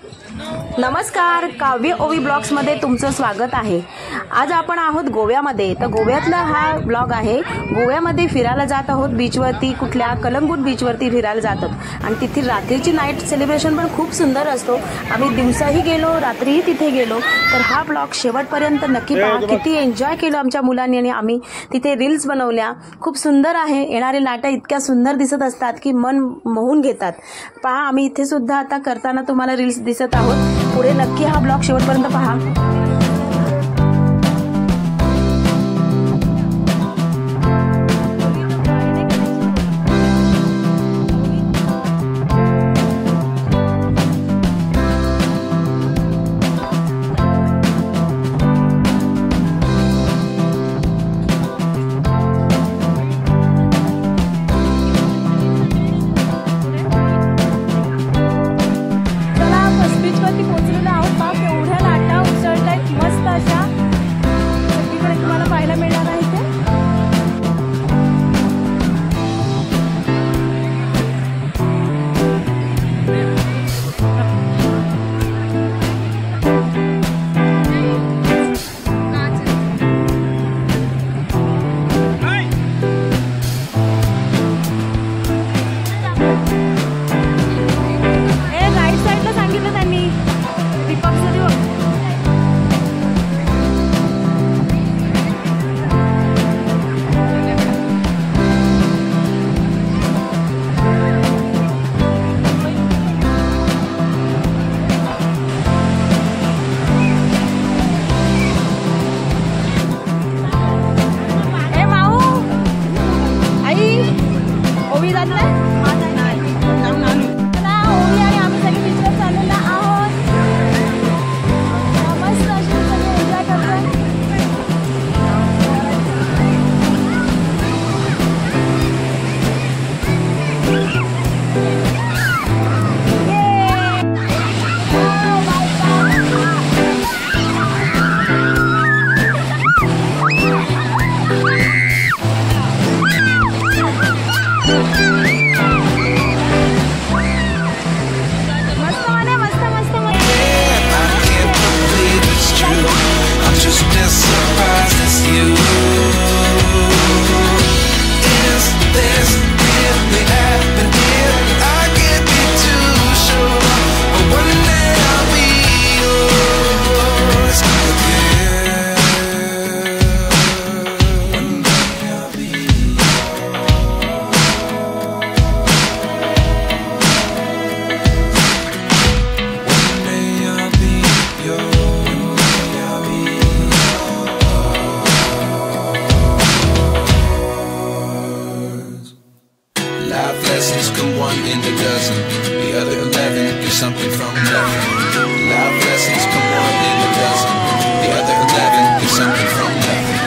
नमस्कार, काव्य ओवी ब्लॉग्समध्ये तुमचं स्वागत आहे। आज आपण आहोत गोव्यामध्ये। तर गोव्यातला हा ब्लॉग आहे। गोव्यामध्ये फिरायला जात आहोत बीचवरती, कुठल्या कलंगूट बीचवरती फिरायला जातात आणि तिथे रात्रीची नाईट सेलिब्रेशन पण खूप सुंदर असतो। आम्ही दिवसाही गेलो, रात्रीही तिथे गेलो। तर हा ब्लॉग शेवटपर्यंत नक्की पहा। किती एन्जॉय केलं आमच्या मुलांनी आणि आम्ही तिथे रील्स बनवल्या। खूप सुंदर आहे। येणारे लाटा इतक्या सुंदर दिसत असतात की मन मोहून घेतात। पहा, आम्ही इथे सुद्धा आता करताना तुम्हाला रील्स दिसत आहोत। पुढे नक्की हा ब्लॉग शेवटपर्यंत पहा। Life lessons come one in a dozen. The other 11 get something from nothing. Life lessons come one in a dozen. The other 11 get something from nothing.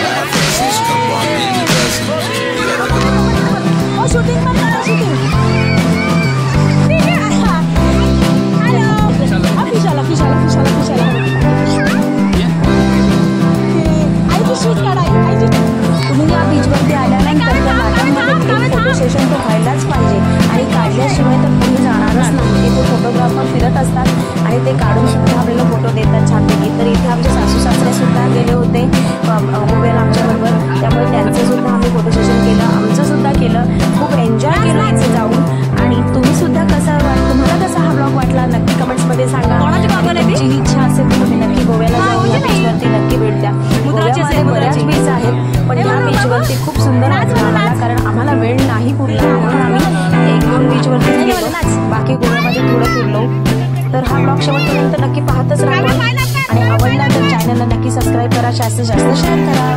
Life lessons come one in a dozen. The other 11. Oh, shooting man, shooting. Hello. Official. I just shoot काढा. तुम्ही या बीचवरती आल्यानंतर photo session तो व्हायलाच पाहिजे आणि काढल्याशिवाय तर तुम्ही जाणारच नाही। इथे फोटोग्राफर फिरत असतात आणि ते काढून सुद्धा आपल्याला फोटो देतात छानपैकी। तर इथे आमचे सासू सासरे सुद्धा गेले होते गोव्याला आमच्याबरोबर, त्यामुळे त्यांचं सुद्धा आम्ही फोटो सेशन केलं, आमचं सुद्धा केलं। खूप एन्जॉय केलं इथे जाऊन। आणि तुम्ही सुद्धा तुम्हाला कसा हा ब्लॉग वाटला नक्की कमेंट्समध्ये सांगा। तुमची इच्छा असेल तर तुम्ही नक्की गोव्याला जाऊन या बीचवरती नक्की भेट द्या। गोव्यामध्ये बऱ्याच बीच आहेत पण या बीचवरती खूप सुंदर वाटलं आम्हाला, कारण आम्हाला वेळ नाही पुरला म्हणून आम्ही 1-2 बीचवरती गेलो, बाकी गोव्यामध्ये थोडं फिरलो। तर हा ब्लॉग शेवटपर्यंत नक्की पाहतच राहा आणि आवडला तर चॅनलला नक्की सबस्क्राईब करा, जास्तीत जास्त शेअर करा।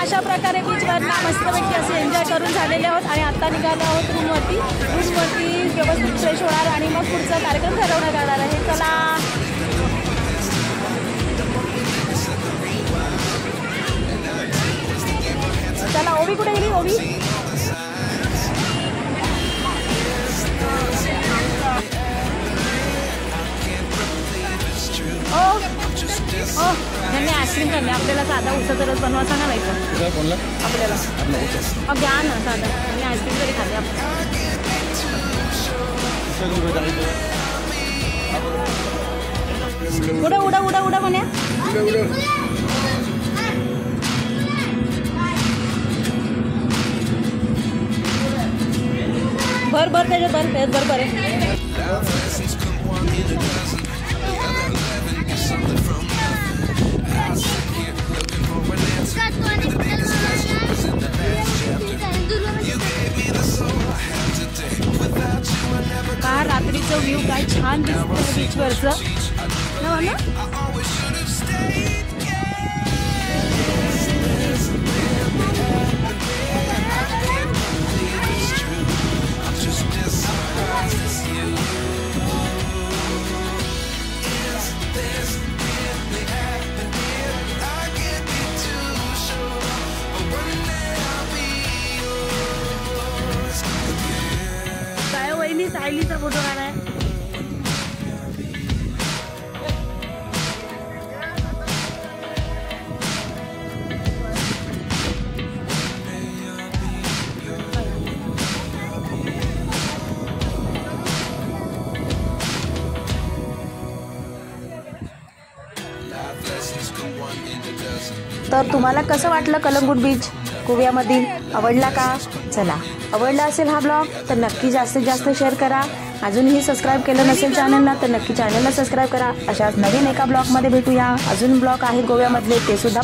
अशा प्रकारे बीचवरना मस्तपैकी असे एन्जॉय करून झालेले आहोत आणि आता निघालो आहोत रूमवरती व्यवस्थित फ्रेश होणार आणि मग पुढचा कार्यक्रम ठरवण्यात येणार आहे. चला ओवी कुठे गेली? ओवी त्यांनी आईस्क्रीम खाल्ली. आपल्याला साधा उसाचा रस बनवायचा ना नाही आपल्याला घ्या ना साधा. त्यांनी आईस्क्रीम तरी खाल्ली. उडा उडा उडा उडा म्हणे. भर भर त्याच्यात भर भर आहे. का रात्रीचं व्ह्यू काय छान दिसतं बीचवरचं ना. काय वहिनी सायलीचा फोटो काढाय. तर तुम्हाला कसं वाटलं कलंगूट बीच गोव्यामधील? आवडला का? चला, आवडला असेल हा ब्लॉग तर नक्की जास्तीत जास्त शेअर करा. अजूनही सबस्क्राईब केलं नसेल चॅनलला तर नक्की चॅनलला सबस्क्राईब करा. अशाच नवीन एका ब्लॉगमध्ये भेटूया. अजून ब्लॉग आहेत गोव्यामधले ते सुद्धा